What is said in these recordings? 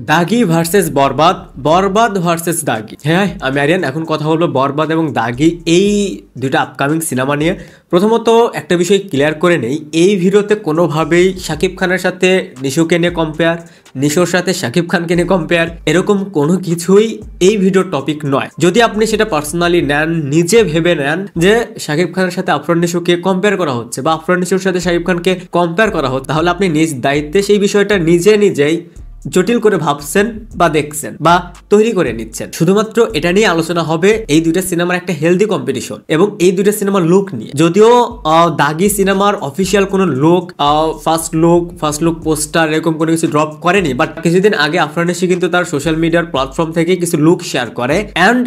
দাগি versus বরবাদ, বরবাদ versus দাগি। হ্যাঁ, আমি আরিয়ান। এখন কথা বলবো বরবাদ এবং দাগি এই দুইটা আপকামিং সিনেমা নিয়ে। প্রথমত একটা বিষয় ক্লিয়ার করে নেই, এই ভিডিওতে কোনোভাবেই শাকিব খানের সাথে নিশোকে নিয়ে কম্পেয়ার, নিশোর সাথে শাকিব খানকে নিয়ে কম্পেয়ার, এরকম কোনো কিছুই এই ভিডিওর টপিক নয়। যদি আপনি সেটা পার্সোনালি নেন, নিজে ভেবে নেন যে শাকিব খানের সাথে আফরান নিশোকে কম্পেয়ার করা হচ্ছে বা আফরান নিশোর সাথে শাকিব খানকে কম্পেয়ার করা হচ্ছে, তাহলে আপনি নিজ দায়িত্বে সেই বিষয়টা নিজেই জটিল করে ভাবছেন বা দেখছেন বা তৈরি করে নিচ্ছেন। শুধুমাত্র এটা নিয়ে আলোচনা হবে এই দুইটা সিনেমার একটা হেলদি কম্পিটিশন এবং এই দুইটা সিনেমার লুক নিয়ে। যদিও দাগি সিনেমার অফিসিয়াল কোনো লুক, ফার্স্ট লুক পোস্টার এরকম কোনো কিছু ড্রপ করেনি, বাট কিছুদিন আগে আফরান নিশো কিন্তু তার সোশ্যাল মিডিয়ার প্ল্যাটফর্ম থেকে কিছু লুক শেয়ার করে অ্যান্ড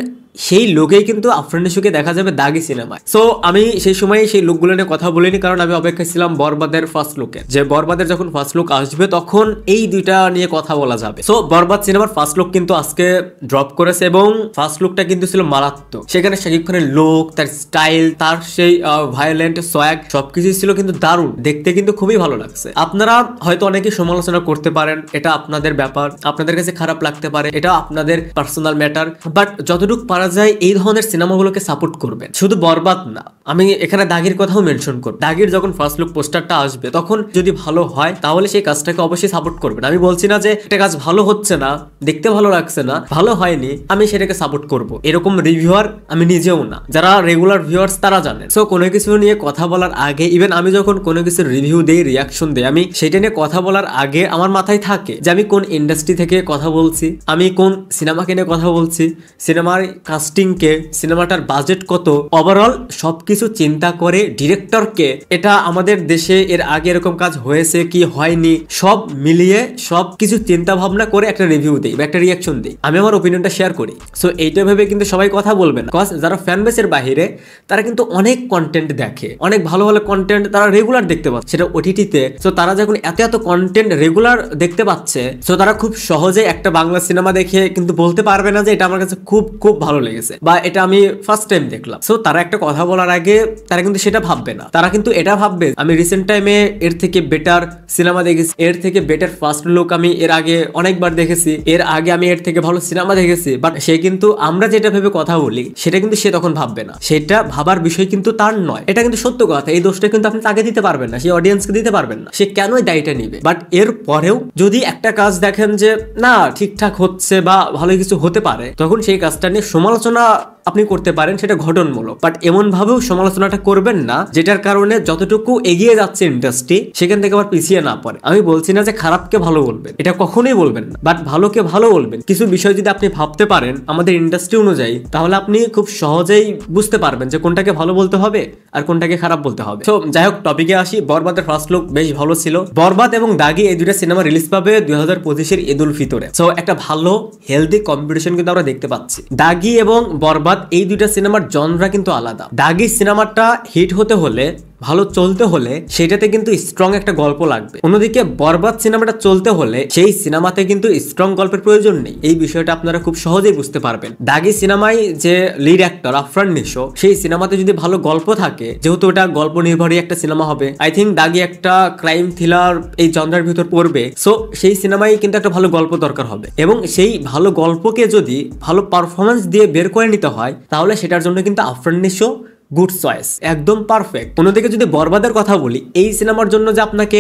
সেই লোকেই কিন্তু আফরান নিশোকে দেখা যাবে দাগি সিনেমায়। সো আমি সেই সময় সেই লুকগুলো নিয়ে কথা বলিনি, কারণ আমি অপেক্ষায় ছিলাম বরবাদের ফার্স্ট লুকে, যে বরবাদের যখন ফার্স্ট লুক আসবে তখন এই দুইটা নিয়ে কথা বলা যাবে। সো বরবাদ সিনেমার ফার্স্ট লুক কিন্তু আজকে ড্রপ করেছে এবং ফার্স্ট লুকটা কিন্তু ছিল মারাত্মক। সেখানে শাকিব খানের লুক, তার স্টাইল, তার সেই ভায়োলেন্ট সোয়াগ সবকিছুই ছিল কিন্তু দারুণ, দেখতে কিন্তু খুবই ভালো লাগছে। আপনারা হয়তো অনেকে সমালোচনা করতে পারেন, এটা আপনাদের ব্যাপার, আপনাদের কাছে খারাপ লাগতে পারে, এটা আপনাদের পার্সোনাল ম্যাটার, বাট যতটুকু যায় এই ধরনের সিনেমাগুলোকে সাপোর্ট করবেন। শুধু বরবাদ না, আমি এখানে দাগির কথাও মেনশন করব। দাগির যখন ফার্স্ট লুক পোস্টারটা আসবে তখন যদি ভালো হয় তাহলে সেই কাজটাকে অবশ্যই সাপোর্ট করবেন। আমি বলছি না যে একটা কাজ ভালো হচ্ছে না, দেখতে ভালো লাগছে না, ভালো হয়নি, আমি সেটাকে সাপোর্ট করব, এরকম রিভিউয়ার আমি নিজেও না। যারা রেগুলার ভিউয়ার্স তারা জানেন। সো কোনো কিছু নিয়ে কথা বলার আগে, ইভেন আমি যখন কোনো কিছুর রিভিউ দেই, রিয়াকশন দেই, আমি সেটা নিয়ে কথা বলার আগে আমার মাথায় থাকে যে আমি কোন ইন্ডাস্ট্রি থেকে কথা বলছি, আমি কোন সিনেমাকে নিয়ে কথা বলছি, সিনেমার কাস্টিংকে, সিনেমাটার বাজেট কত, ওভারঅল সবকিছু চিন্তা করে ডিরেক্টরকে, এটা আমাদের দেশে এর আগে এরকম কাজ হয়েছে কি হয়নি সব মিলিয়ে সব কিছু চিন্তা ভাবনা করে একটা রিভিউ দেই বা একটা রিয়াকশন দিই, আমি আমার ওপিনিয়নটা শেয়ার করি। সো এইটা ভেবে কিন্তু সবাই কথা বলবে না, কজ যারা ফ্যান বেসের বাহিরে তারা কিন্তু অনেক কন্টেন্ট দেখে, অনেক ভালো ভালো কন্টেন্ট তারা রেগুলার দেখতে পাচ্ছে সেটা ওটিটিতে। সো তারা যখন এত কন্টেন্ট রেগুলার দেখতে পাচ্ছে, সো তারা খুব সহজে একটা বাংলা সিনেমা দেখে কিন্তু বলতে পারবে না যে এটা আমার কাছে খুব খুব ভালো লেগেছে বা এটা আমি ফার্স্ট টাইম দেখলাম। সো তারা একটা কথা বলার আগে তারা কিন্তু সেটা ভাববে না, তারা কিন্তু এটা ভাববে আমি রিসেন্ট টাইমে এর থেকে বেটার সিনেমা দেখেছি, এর থেকে বেটার ফার্স্ট লুক আমি এর আগে অনেকবার দেখেছি, এর আগে আমি এর থেকে ভালো সিনেমা দেখেছি। বাট সে কিন্তু আমরা যেটা ভেবে কথা বলি সেটা কিন্তু সে তখন ভাববে না, সেটা ভাবার বিষয় কিন্তু তার নয়। এটা কিন্তু সত্য কথা, এই দোষটা কিন্তু আপনি তাকে দিতে পারবেন না, সেই অডিয়েন্সকে দিতে পারবেন না, সে কেন দায়টা নিবে। বাট এর পরেও যদি একটা কাজ দেখেন যে না ঠিকঠাক হচ্ছে বা ভালো কিছু হতে পারে, তখন সেই কাজটা নিয়ে সমালোচনা আপনি করতে পারেন, সেটা ঘটনমূলক। বাট এমন ভাবেও সমালোচনাটা করবেন না যেটার কারণে যতটুকু এগিয়ে যাচ্ছে ইন্ডাস্ট্রি সেখান থেকে আবার পিছিয়ে না পড়ে। আমি বলছি না যে খারাপকে ভালো বলবেন, এটা কখনোই বলবেন না, বাট ভালোকে ভালো বলবেন। কিছু বিষয় যদি আপনি ভাবতে পারেন আমাদের ইন্ডাস্ট্রি অনুযায়ী, তাহলে আপনি খুব সহজেই বুঝতে পারবেন যে কোনটাকে ভালো বলতে হবে আর কোনটাকে খারাপ বলতে হবে। তো যাই হোক, টপিকে আসি। বরবাদের ফার্স্ট লুক বেশ ভালো ছিল। বরবাদ এবং দাগি এই দুইটা সিনেমা রিলিজ পাবে 2025-এর ঈদুল ফিতরে। সো একটা ভালো হেলদি কম্পিটিশন কিন্তু আমরা দেখতে পাচ্ছি। দাগি এবং বরবাদ এই দুইটা সিনেমার জনরা কিন্তু আলাদা। দাগি সিনেমাটা হিট হতে হলে, ভালো চলতে হলে সেটাতে কিন্তু স্ট্রং একটা গল্প লাগবে। অন্যদিকে বরবাদ সিনেমাটা চলতে হলে সেই সিনেমাতে কিন্তু স্ট্রং গল্পের প্রয়োজন নেই। এই বিষয়টা আপনারা খুব সহজেই বুঝতে পারবেন। দাগি সিনেমায় যে লিড অ্যাক্টর আফরান নিশো, সেই সিনেমাতে যদি ভালো গল্প থাকে, যেহেতু এটা গল্প নির্ভরই একটা সিনেমা হবে, আই থিঙ্ক দাগি একটা ক্রাইম থ্রিলার এই জনরার ভিতর পড়বে। সো সেই সিনেমায় কিন্তু একটা ভালো গল্প দরকার হবে এবং সেই ভালো গল্পকে যদি ভালো পারফরমেন্স দিয়ে বের করে নিতে হয়, তাহলে সেটার জন্য কিন্তু আফরান নিশো গুড চয়েস, একদম পারফেক্ট। অন্যদিকে যদি বরবাদের কথা বলি, এই সিনেমার জন্য যে আপনাকে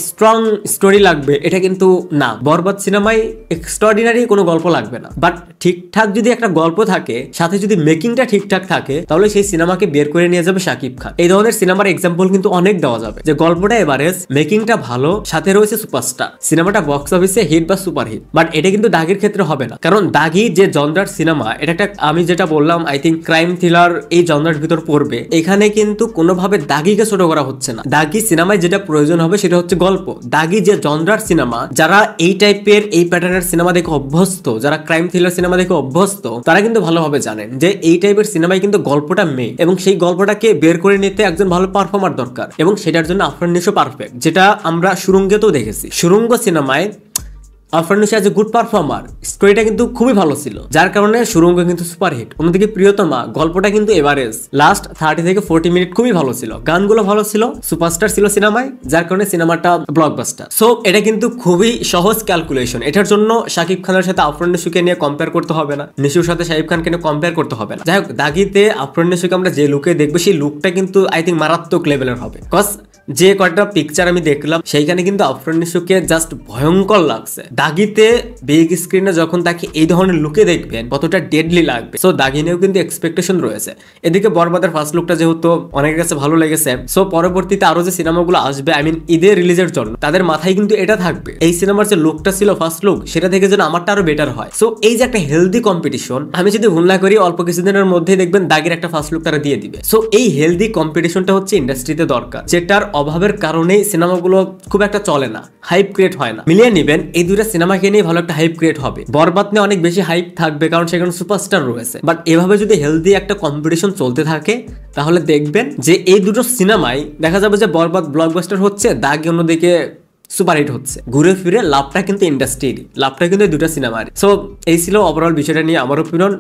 স্ট্রং স্টোরি লাগবে এটা কিন্তু না। বরবাদ সিনেমায় এক্সট্রাঅর্ডিনারি কোনো গল্প লাগবে না, বাট ঠিকঠাক যদি একটা গল্প থাকে, সাথে যদি মেকিংটা ঠিকঠাক থাকে, তাহলে সেই সিনেমাকে বের করে নিয়ে যাবে শাকিব খান। এই ধরনের সিনেমার এক্সাম্পল কিন্তু অনেক দেওয়া যাবে, যে গল্পটা এভারেজ, মেকিংটা ভালো, সাথে রয়েছে সুপারস্টার, সিনেমাটা বক্স অফিসে হিট বা সুপার হিট। বাট এটা কিন্তু দাগির ক্ষেত্রে হবে না, কারণ দাগি যে জনরার সিনেমা, এটা একটা আমি যেটা বললাম আই থিঙ্ক ক্রাইম থ্রিলার এই জনরার ভিতর পড়বে। এখানে কিন্তু কোনোভাবে দাগিকে ছোট করা হচ্ছে না। দাগি সিনেমায় যেটা প্রয়োজন হবে সেটা হচ্ছে গল্প। দাগি যে জনরার সিনেমা, যারা এই টাইপের এই প্যাটার্নের সিনেমা দেখে অভ্যস্ত, যারা ক্রাইম থ্রিলার সিনেমা দেখে অভ্যস্ত, তারা কিন্তু ভালোভাবে জানেন যে এই টাইপের সিনেমায় কিন্তু গল্পটা মেয়ে এবং সেই গল্পটাকে বের করে নিতে একজন ভালো পারফর্মার দরকার এবং সেটার জন্য আফরান নিশো পারফেক্ট, যেটা আমরা সুরঙ্গেতেও দেখেছি। সুরঙ্গ সিনেমায় আফরানুসি অ্যাজ এ গুড পারফর্মার, স্টোরিটা কিন্তু খুবই ভালো ছিল, যার কারণে সুরঙ্গ কিন্তু সুপারহিট। অন্যদিকে প্রিয়তমা গল্পটা কিন্তু এভারেজ, লাস্ট 30 থেকে 40 মিনিট খুবই ভালো ছিল, গানগুলো ভালো ছিল, সুপারস্টার ছিল সিনেমায়, যার কারণে সিনেমাটা ব্লকবাস্টার। সো এটা কিন্তু খুবই সহজ ক্যালকুলেশন, এটার জন্য শাকিব খানের সাথে আফরানুসিকে নিয়ে কম্পেয়ার করতে হবে না, নিশুর সাথে শাকিব খানকে নিয়ে কম্পেয়ার করতে হবে না। যাই হোক, দাগিতে আফরানুসিকে আমরা যে লুকে দেখবো সেই লুকটা কিন্তু আই থিঙ্ক মারাত্মক লেভেলের হবে। কজ যে কয়টা পিকচার আমি দেখলাম সেইখানে কিন্তু আফরানুসিকে জাস্ট ভয়ঙ্কর লাগছে। দাগিতে বিগ স্ক্রিনে যখন তাকে এই ধরনের লুকে দেখবেন কতটা ডেডলি লাগবে। সো দাগি নিয়েও কিন্তু এক্সপেকটেশন রয়েছে। এদিকে বরবাদের ফার্স্ট লুকটা যেহেতু অনেকের কাছে ভালো লেগেছে, সো পরবর্তীতে আরো যে সিনেমাগুলো আসবে আই মিন ঈদের রিলিজের জন্য তাদের মাথায় কিন্তু এটা থাকবে, এই সিনেমার যে লুকটা ছিল ফার্স্ট লুক সেটা থেকে যেন আমারটা আরো বেটার হয়। সো এই যে একটা হেলদি কম্পিটিশন, আমি যদি ভুল না করি অল্প কিছুদিনের মধ্যেই দেখবেন দাগির একটা ফার্স্ট লুক তারা দিয়ে দিবে। সো এই হেলদি কম্পিটিশনটা হচ্ছে ইন্ডাস্ট্রিতে দরকার, যেটার অভাবের কারণেই সিনেমাগুলো খুব একটা চলে না, হাইপ ক্রিয়েট হয় না। মিলিয়ে নিবেন এই দুইটা সিনেমাকে নিয়ে ভালো একটা হাইপ ক্রিয়েট হবে। বরবাদ নিয়ে অনেক বেশি হাইপ থাকবে কারণ সেখানে সুপারস্টার রয়েছে, বাট এভাবে যদি হেলদি একটা কম্পিটিশন চলতে থাকে তাহলে দেখবেন যে এই দুটো সিনেমাই দেখা যাবে যে বরবাদ ব্লকবাস্টার হচ্ছে, দাগি অন্যদিকে সুপারহিট হচ্ছে। ঘুরে ফিরে লাভটা কিন্তু ইন্ডাস্ট্রির, লাভটা কিন্তু দুটা সিনেমার। সো এই ছিল ওভারঅল বিষয়টা নিয়ে আমার ওপিনিয়ন।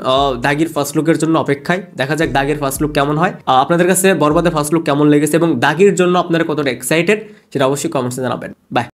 দাগির ফার্স্ট লুকের জন্য অপেক্ষায়, দেখা যাক দাগির ফার্স্ট লুক কেমন হয়। আপনাদের কাছে বরবাদের ফার্স্ট লুক কেমন লেগেছে এবং দাগির জন্য আপনারা কতটা এক্সাইটেড সেটা অবশ্যই কমেন্টসে জানাবেন। বাই।